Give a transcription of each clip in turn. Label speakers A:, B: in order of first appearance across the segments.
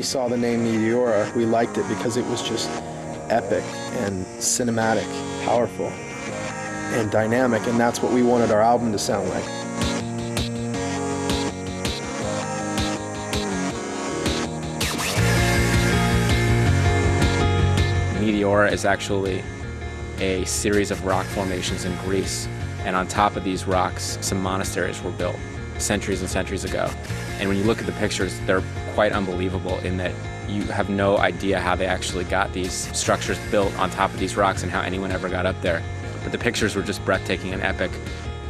A: we saw the name Meteora, we liked it because it was just epic and cinematic, powerful and dynamic, and that's what we wanted our album to sound like.
B: Meteora is actually a series of rock formations in Greece, and on top of these rocks, some monasteries were built centuries and centuries ago. And when you look at the pictures, they're quite unbelievable in that you have no idea how they actually got these structures built on top of these rocks and how anyone ever got up there. But the pictures were just breathtaking and epic,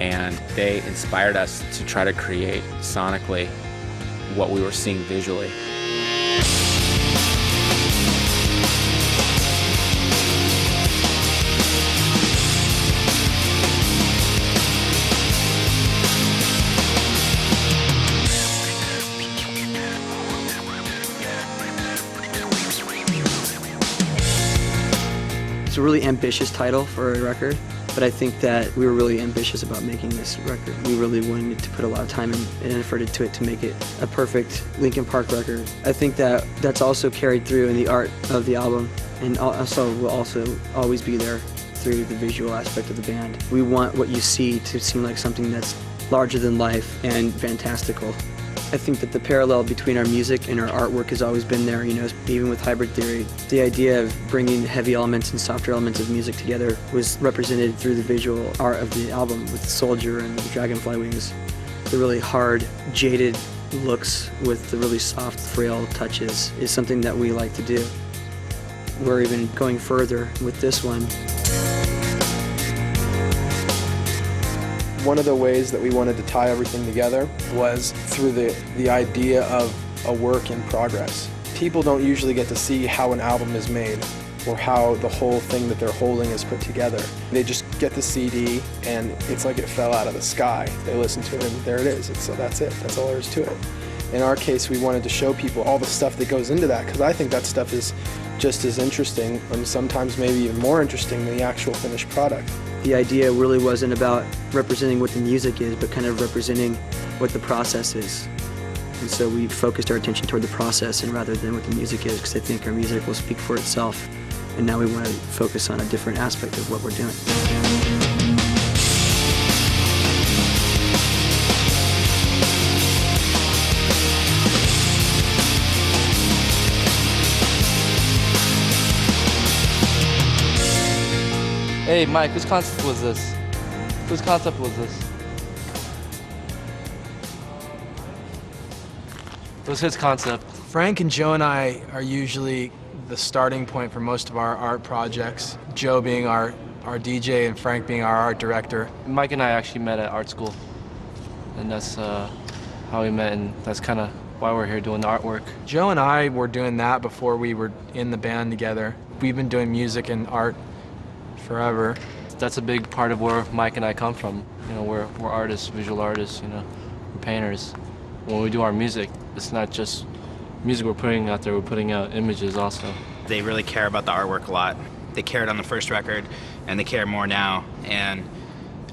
B: and they inspired us to try to create sonically what we were seeing visually.
C: It's a really ambitious title for a record, but I think that we were really ambitious about making this record. We really wanted to put a lot of time and effort into it to make it a perfect Linkin Park record. I think that that's also carried through in the art of the album, and also will also always be there through the visual aspect of the band. We want what you see to seem like something that's larger than life and fantastical. I think that the parallel between our music and our artwork has always been there, you know, even with Hybrid Theory. The idea of bringing heavy elements and softer elements of music together was represented through the visual art of the album with the Soldier and the Dragonfly Wings. The really hard, jaded looks with the really soft, frail touches is something that we like to do. We're even going further with this one.
A: One of the ways that we wanted to tie everything together was through the idea of a work in progress. People don't usually get to see how an album is made or how the whole thing that they're holding is put together. They just get the CD and it's like it fell out of the sky. They listen to it and there it is. So that's it. That's all there is to it. In our case, we wanted to show people all the stuff that goes into that, because I think that stuff is just as interesting and sometimes maybe even more interesting than the actual finished product.
C: The idea really wasn't about representing what the music is, but kind of representing what the process is. And so we focused our attention toward the process and rather than what the music is, because I think our music will speak for itself. And now we want to focus on a different aspect of what we're doing.
D: Hey Mike, whose concept was this? Whose concept was this? It was his concept.
E: Frank and Joe and I are usually the starting point for most of our art projects. Joe being our DJ and Frank being our art director.
D: Mike and I actually met at art school, and that's how we met, and that's kind of why we're here doing the artwork.
E: Joe and I were doing that before we were in the band together. We've been doing music and art forever.
D: That's a big part of where Mike and I come from. You know, we're artists, visual artists, you know, we're painters. When we do our music, it's not just music we're putting out there, we're putting out images also.
F: They really care about the artwork a lot. They cared on the first record, and they care more now, and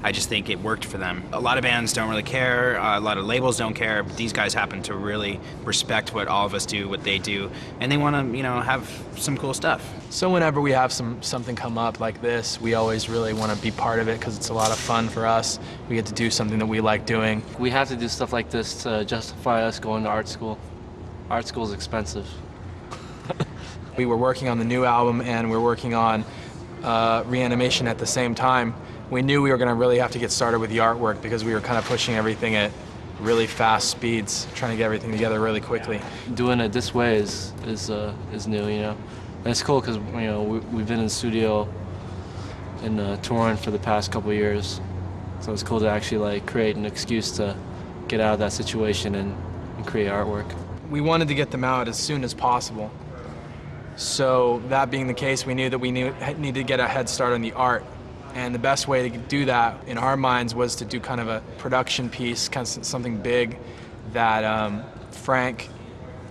F: I just think it worked for them. A lot of bands don't really care, a lot of labels don't care, but these guys happen to really respect what all of us do, what they do, and they want to, you know, have some cool stuff.
E: So whenever we have something come up like this, we always really want to be part of it because it's a lot of fun for us. We get to do something that we like doing.
D: We have to do stuff like this to justify us going to art school. Art school is expensive.
E: We were working on the new album and we're working on Reanimation at the same time. We knew we were going to really have to get started with the artwork because we were kind of pushing everything at really fast speeds, trying to get everything together really quickly.
D: Doing it this way is new, you know. And it's cool because, you know, we've been in the studio and touring for the past couple of years. So it's cool to actually like create an excuse to get out of that situation and create artwork.
E: We wanted to get them out as soon as possible. So that being the case, we knew that we needed to get a head start on the art. And the best way to do that in our minds was to do kind of a production piece, kind of something big that Frank,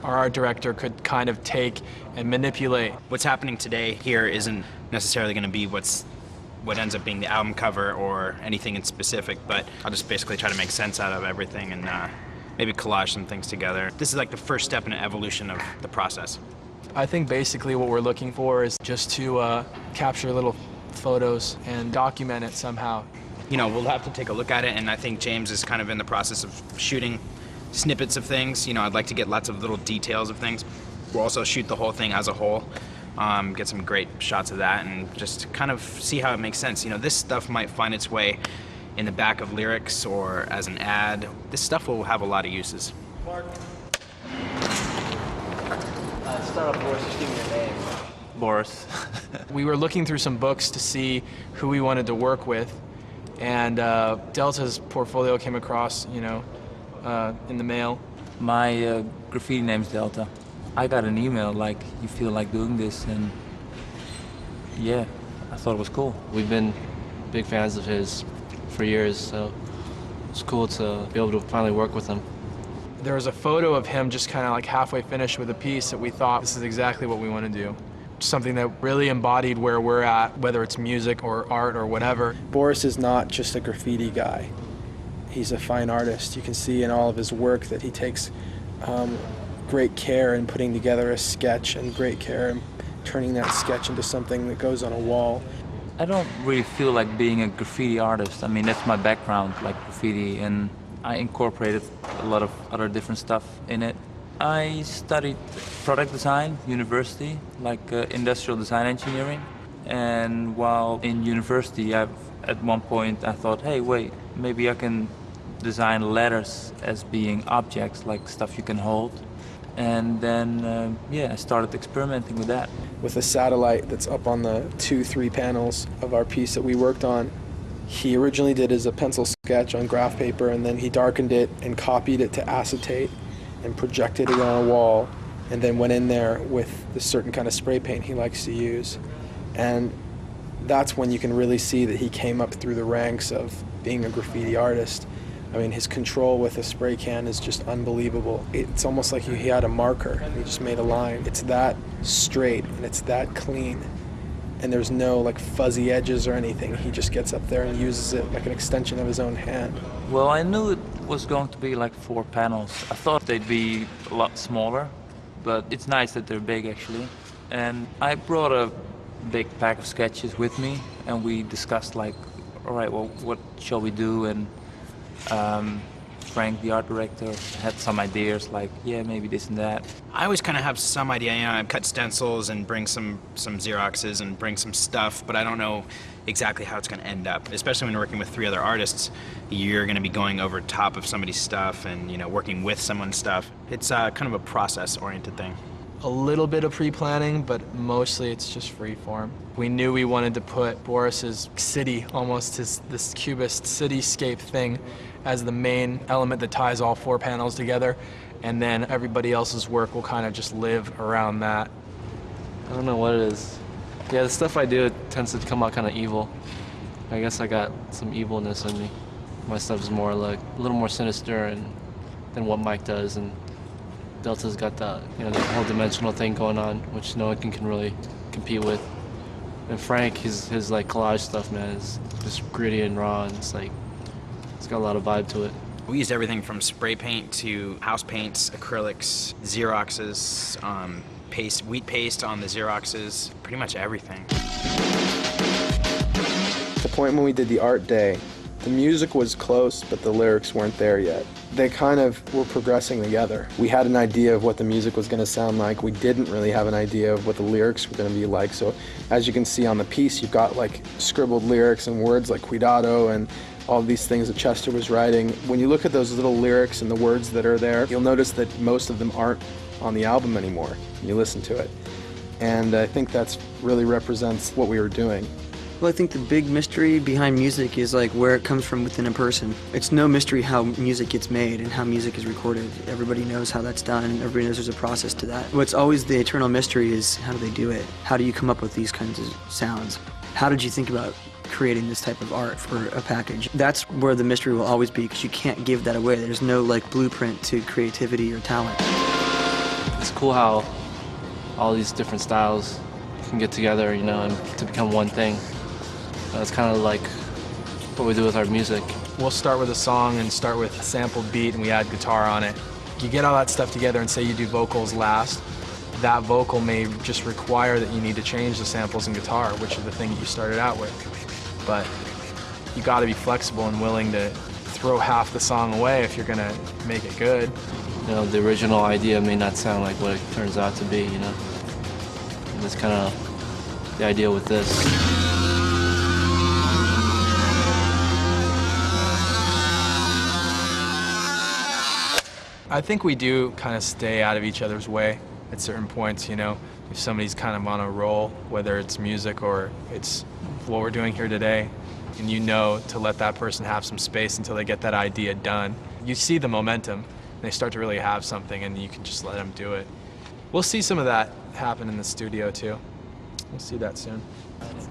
E: our art director, could kind of take and manipulate.
F: What's happening today here isn't necessarily going to be what ends up being the album cover or anything in specific, but I'll just basically try to make sense out of everything and maybe collage some things together. This is like the first step in an evolution of the process.
E: I think basically what we're looking for is just to capture little photos and document it somehow.
F: You know, we'll have to take a look at it, and I think James is kind of in the process of shooting snippets of things. You know, I'd like to get lots of little details of things. We'll also shoot the whole thing as a whole, get some great shots of that, and just kind of see how it makes sense. You know, this stuff might find its way in the back of lyrics or as an ad. This stuff will have a lot of uses.
C: Start off, Boris, just give me your name.
D: Boris.
E: We were looking through some books to see who we wanted to work with, and Delta's portfolio came across, you know, in the mail.
G: My graffiti name's Delta. I got an email like, you feel like doing this, and yeah, I thought it was cool.
D: We've been big fans of his for years, so it's cool to be able to finally work with him.
E: There was a photo of him just kind of like halfway finished with a piece that we thought, this is exactly what we want to do. Something that really embodied where we're at, whether it's music or art or whatever.
A: Boris is not just a graffiti guy. He's a fine artist. You can see in all of his work that he takes great care in putting together a sketch and great care in turning that sketch into something that goes on a wall.
G: I don't really feel like being a graffiti artist. I mean, that's my background, like graffiti, and I incorporated a lot of other different stuff in it. I studied product design, university, like industrial design engineering. And while in university, at one point I thought, hey, wait, maybe I can design letters as being objects, like stuff you can hold. And then, yeah, I started experimenting with that.
A: With a satellite that's up on the 2-3 panels of our piece that we worked on, he originally did as a pencil sketch on graph paper, and then he darkened it and copied it to acetate and projected it on a wall, and then went in there with the certain kind of spray paint he likes to use. And that's when you can really see that he came up through the ranks of being a graffiti artist. I mean, his control with a spray can is just unbelievable. It's almost like he had a marker and he just made a line. It's that straight and it's that clean. And there's no like fuzzy edges or anything. He just gets up there and uses it like an extension of his own hand.
G: Well, I knew it was going to be like 4 panels. I thought they'd be a lot smaller, but it's nice that they're big actually. And I brought a big pack of sketches with me, and we discussed like, all right, well, what shall we do? And Frank, the art director, had some ideas like, yeah, maybe this and that.
F: I always kind of have some idea, you know, I cut stencils and bring some Xeroxes and bring some stuff, but I don't know exactly how it's going to end up. Especially when you're working with 3 other artists, you're going to be going over top of somebody's stuff and, you know, working with someone's stuff. It's kind of a process-oriented thing.
E: A little bit of pre-planning, but mostly it's just free form. We knew we wanted to put Boris's city, almost this cubist cityscape thing, as the main element that ties all 4 panels together, and then everybody else's work will kind of just live around that.
D: I don't know what it is. Yeah, the stuff I do tends to come out kind of evil. I guess I got some evilness in me. My stuff is more like a little more sinister than what Mike does, and Delta's got the, you know, the whole dimensional thing going on, which no one can really compete with. And Frank, his like collage stuff, man, is just gritty and raw, and it's like, it's got a lot of vibe to it.
F: We used everything from spray paint to house paints, acrylics, Xeroxes, wheat paste on the Xeroxes, pretty much everything.
A: At the point when we did the art day, the music was close, but the lyrics weren't there yet. They kind of were progressing together. We had an idea of what the music was going to sound like. We didn't really have an idea of what the lyrics were going to be like. So as you can see on the piece, you've got like scribbled lyrics and words like cuidado and all these things that Chester was writing. When you look at those little lyrics and the words that are there, you'll notice that most of them aren't on the album anymore when you listen to it. And I think that's really represents what we were doing.
C: Well, I think the big mystery behind music is like where it comes from within a person. It's no mystery how music gets made and how music is recorded. Everybody knows how that's done, and everybody knows there's a process to that. What's always the eternal mystery is how do they do it? How do you come up with these kinds of sounds? How did you think about creating this type of art for a package? That's where the mystery will always be, because you can't give that away. There's no like blueprint to creativity or talent.
D: It's cool how all these different styles can get together, you know, and to become one thing. It's kind of like what we do with our music.
E: we'll start with a song and start with a sampled beat and we add guitar on it. You get all that stuff together and say you do vocals last, that vocal may just require that you need to change the samples and guitar, which are the thing that you started out with. But you got to be flexible and willing to throw half the song away if you're going to make it good.
D: You know, the original idea may not sound like what it turns out to be, you know. And that's kind of the idea with this.
E: I think we do kind of stay out of each other's way at certain points, you know. If somebody's kind of on a roll, whether it's music or it's what we're doing here today, and you know to let that person have some space until they get that idea done. You see the momentum, and they start to really have something, and you can just let them do it. We'll see some of that happen in the studio too. We'll see that soon.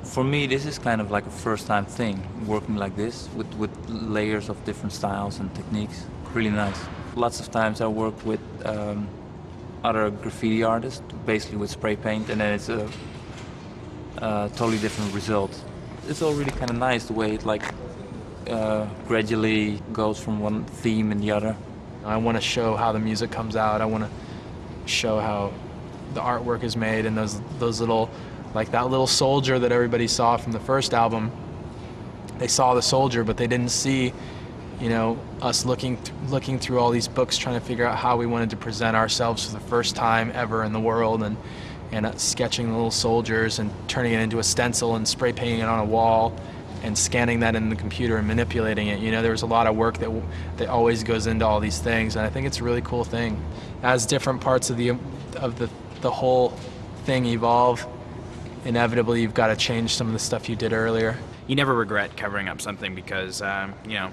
G: For me, this is kind of like a first-time thing, working like this with layers of different styles and techniques. Really nice. Lots of times I work with other graffiti artists, basically with spray paint, and then it's a totally different result. It's all really kind of nice the way it gradually goes from one theme and the other.
E: I want to show how the music comes out. I want to show how the artwork is made, and those little, like that little soldier that everybody saw from the first album. They saw the soldier, but they didn't see, you know, us looking through all these books trying to figure out how we wanted to present ourselves for the first time ever in the world, and sketching the little soldiers and turning it into a stencil and spray painting it on a wall and scanning that in the computer and manipulating it. You know, there's a lot of work that always goes into all these things, and I think it's a really cool thing. As different parts of the whole thing evolve, inevitably you've got to change some of the stuff you did earlier.
F: You never regret covering up something because, you know,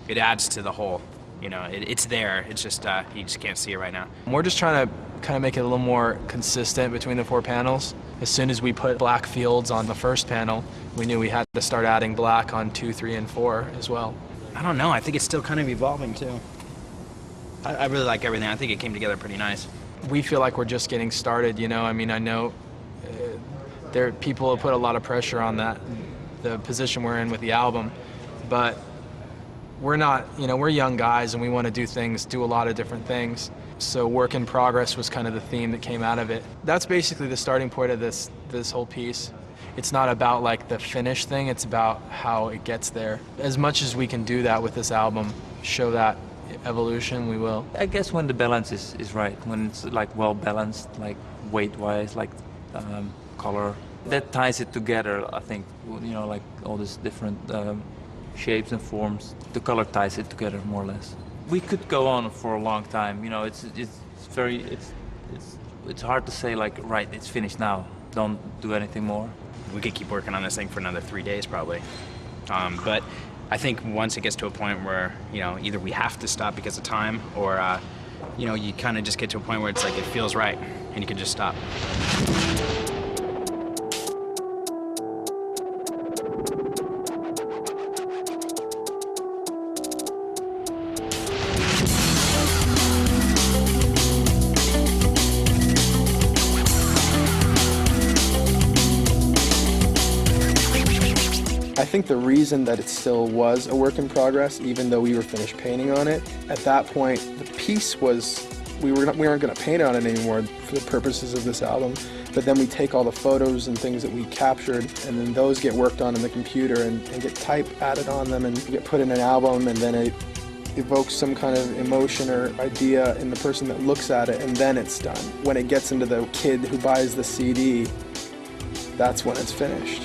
F: it adds to the whole. You know, it's there, it's just, you just can't see it right now.
E: We're just trying to kind of make it a little more consistent between the 4 panels. As soon as we put black fields on the first panel, we knew we had to start adding black on 2, 3, and 4 as well.
F: I don't know, I think it's still kind of evolving too. I really like everything. I think it came together pretty nice.
E: We feel like we're just getting started, you know. I mean, I know people have put a lot of pressure on the position we're in with the album, but we're not, you know, we're young guys and we want to do a lot of different things. So work in progress was kind of the theme that came out of it. That's basically the starting point of this whole piece. It's not about like the finished thing, it's about how it gets there. As much as we can do that with this album, show that evolution, we will.
G: I guess when the balance is right, when it's like well balanced, like weight-wise, like color, that ties it together, I think. You know, like all these different shapes and forms, the color ties it together more or less. We could go on for a long time, you know. It's hard to say like, right, it's finished now, don't do anything more.
F: We could keep working on this thing for another 3 days probably, but I think once it gets to a point where, you know, either we have to stop because of time, or you know, you kind of just get to a point where it's like it feels right and you can just stop.
A: I think the reason that it still was a work in progress, even though we were finished painting on it, at that point the piece was, we weren't going to paint on it anymore for the purposes of this album, but then we take all the photos and things that we captured, and then those get worked on in the computer and get type added on them and get put in an album, and then it evokes some kind of emotion or idea in the person that looks at it, and then it's done. When it gets into the kid who buys the CD, that's when it's finished.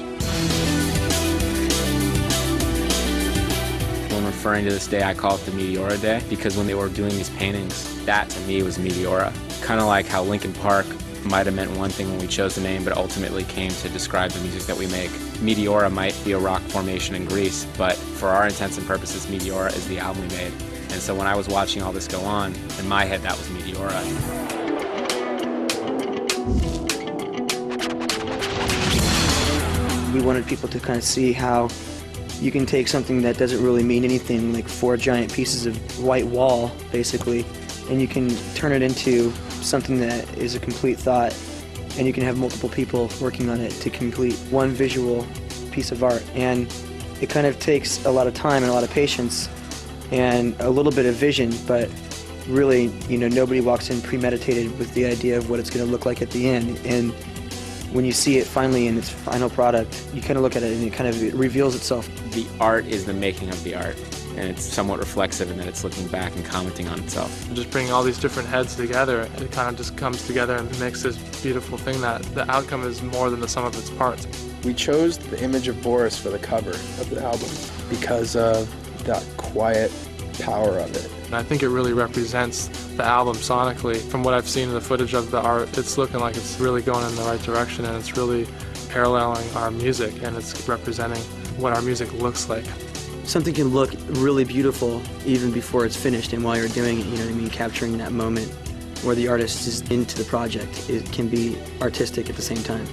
B: When referring to this day, I call it the Meteora Day, because when they were doing these paintings, that to me was Meteora. Kind of like how Linkin Park might have meant one thing when we chose the name, but ultimately came to describe the music that we make. Meteora might be a rock formation in Greece, but for our intents and purposes, Meteora is the album we made. And so when I was watching all this go on, in my head that was Meteora.
C: We wanted people to kind of see how you can take something that doesn't really mean anything, like 4 giant pieces of white wall, basically, and you can turn it into something that is a complete thought, and you can have multiple people working on it to complete one visual piece of art. And It kind of takes a lot of time and a lot of patience and a little bit of vision, but really, nobody walks in premeditated with the idea of what it's going to look like at the end. And when you see it finally in its final product, you kind of look at it and it kind of reveals itself.
B: The art is the making of the art, and it's somewhat reflexive in that it's looking back and commenting on itself.
H: Just bringing all these different heads together, it kind of just comes together and makes this beautiful thing that the outcome is more than the sum of its parts.
A: We chose the image of Boris for the cover of the album because of that quiet power of it.
H: And I think it really represents the album sonically. From what I've seen in the footage of the art, it's looking like it's really going in the right direction, and it's really paralleling our music, and it's representing what our music looks like.
C: Something can look really beautiful even before it's finished, and while you're doing it, you know what I mean, capturing that moment where the artist is into the project, it can be artistic at the same time.